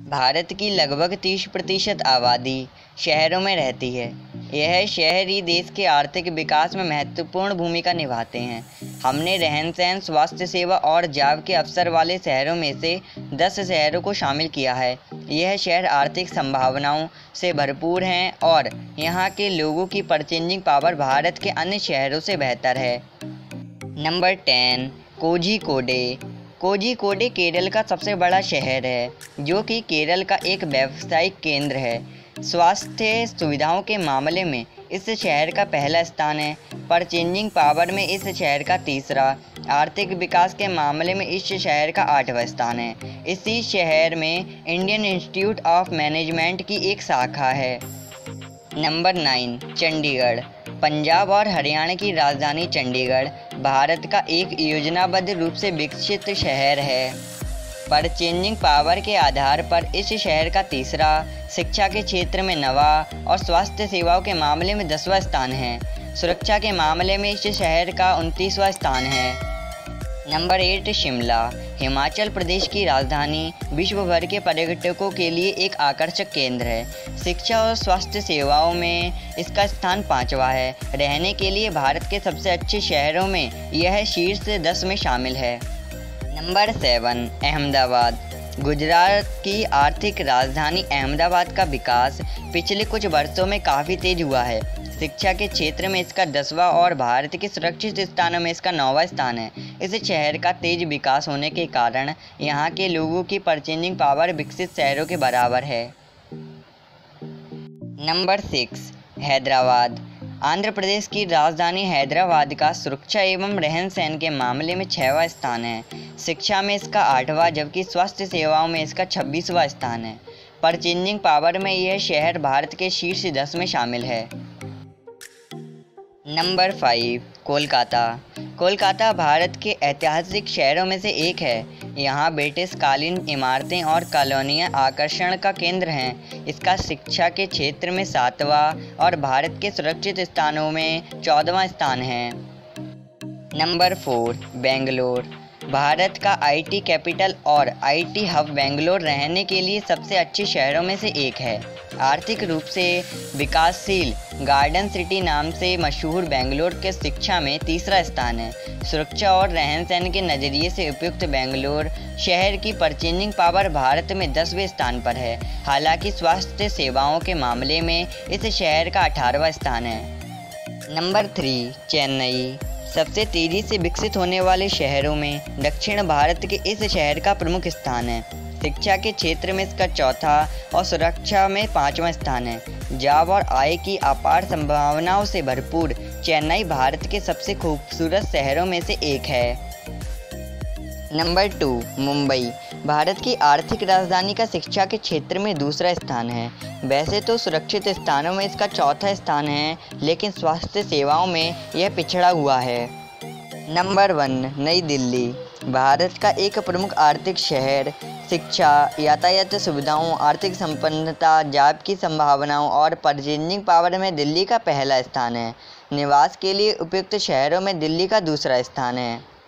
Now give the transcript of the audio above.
भारत की लगभग 30% आबादी शहरों में रहती है। यह शहर ही देश के आर्थिक विकास में महत्वपूर्ण भूमिका निभाते हैं। हमने रहन-सहन, स्वास्थ्य सेवा और जॉब के अवसर वाले शहरों में से 10 शहरों को शामिल किया है। यह शहर आर्थिक संभावनाओं से भरपूर हैं और यहाँ के लोगों की परचेजिंग पावर भारत के अन्य शहरों से बेहतर है। नंबर 10, कोझिकोडे। कोझिकोडे केरल का सबसे बड़ा शहर है, जो कि केरल का एक व्यावसायिक केंद्र है। स्वास्थ्य सुविधाओं के मामले में इस शहर का पहला स्थान है। परचेजिंग पावर में इस शहर का तीसरा। आर्थिक विकास के मामले में इस शहर का 8वां स्थान है। इसी शहर में इंडियन इंस्टीट्यूट ऑफ मैनेजमेंट की एक शाखा है। नंबर 9, चंडीगढ़। पंजाब और हरियाणा की राजधानी चंडीगढ़ भारत का एक योजनाबद्ध रूप से विकसित शहर है। परचेजिंग पावर के आधार पर इस शहर का तीसरा, शिक्षा के क्षेत्र में 9वां और स्वास्थ्य सेवाओं के मामले में 10वां स्थान है। सुरक्षा के मामले में इस शहर का 29वां स्थान है। नंबर 8, शिमला। हिमाचल प्रदेश की राजधानी विश्व भर के पर्यटकों के लिए एक आकर्षक केंद्र है। शिक्षा और स्वास्थ्य सेवाओं में इसका स्थान 5वां है। रहने के लिए भारत के सबसे अच्छे शहरों में यह शीर्ष 10 में शामिल है। नंबर 7, अहमदाबाद। गुजरात की आर्थिक राजधानी अहमदाबाद का विकास पिछले कुछ वर्षों में काफ़ी तेज हुआ है। शिक्षा के क्षेत्र में इसका 10वां और भारत के सुरक्षित स्थानों में इसका 9वां स्थान है। इस शहर का तेज विकास होने के कारण यहाँ के लोगों की परचेजिंग पावर विकसित शहरों के बराबर है। नंबर 6, हैदराबाद। आंध्र प्रदेश की राजधानी हैदराबाद का सुरक्षा एवं रहन सहन के मामले में 6वां स्थान है। शिक्षा में इसका 8वां, जबकि स्वास्थ्य सेवाओं में इसका 26वां स्थान है। परचेजिंग पावर में यह शहर भारत के शीर्ष 10 में शामिल है। नंबर 5, कोलकाता। कोलकाता भारत के ऐतिहासिक शहरों में से एक है। यहाँ ब्रिटिश कालीन इमारतें और कॉलोनियाँ आकर्षण का केंद्र हैं। इसका शिक्षा के क्षेत्र में 7वां और भारत के सुरक्षित स्थानों में 14वां स्थान है। नंबर 4, बेंगलोर। भारत का आईटी कैपिटल और आईटी हब बेंगलोर रहने के लिए सबसे अच्छे शहरों में से एक है। आर्थिक रूप से विकासशील गार्डन सिटी नाम से मशहूर बेंगलोर के शिक्षा में 3रा स्थान है। सुरक्षा और रहन सहन के नज़रिए से उपयुक्त बेंगलोर शहर की परचेजिंग पावर भारत में 10वें स्थान पर है। हालांकि स्वास्थ्य सेवाओं के मामले में इस शहर का 18वां स्थान है। नंबर 3, चेन्नई। सबसे तेज़ी से विकसित होने वाले शहरों में दक्षिण भारत के इस शहर का प्रमुख स्थान है। शिक्षा के क्षेत्र में इसका 4था और सुरक्षा में 5वां स्थान है। जॉब और आय की अपार संभावनाओं से भरपूर चेन्नई भारत के सबसे खूबसूरत शहरों में से एक है। नंबर 2, मुंबई। भारत की आर्थिक राजधानी का शिक्षा के क्षेत्र में 2रा स्थान है। वैसे तो सुरक्षित स्थानों में इसका 4था स्थान है, लेकिन स्वास्थ्य सेवाओं में यह पिछड़ा हुआ है। नंबर 1, नई दिल्ली। भारत का एक प्रमुख आर्थिक शहर। शिक्षा, यातायात सुविधाओं, आर्थिक संपन्नता, जॉब की संभावनाओं और परचेजिंग पावर में दिल्ली का पहला स्थान है। निवास के लिए उपयुक्त शहरों में दिल्ली का 2रा स्थान है।